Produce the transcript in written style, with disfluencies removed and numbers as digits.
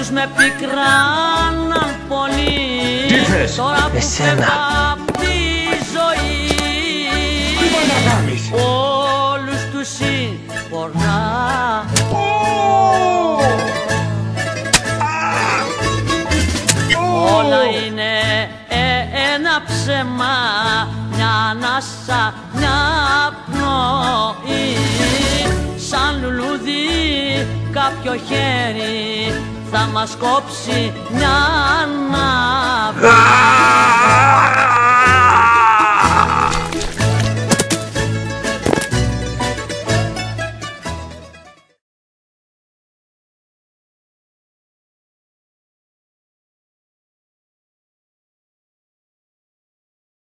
Όλους με πικράναν πολύ. Τι θες? Τώρα που φεύγω απ' τη ζωή, τι πάει να κάνεις? όλους τους συγχωρά. Όλα είναι ένα ψέμα, μια ανάσα, μια πνοή. Σαν λουλούδι κάποιο χέρι θα μας κόψει μια ανάβη.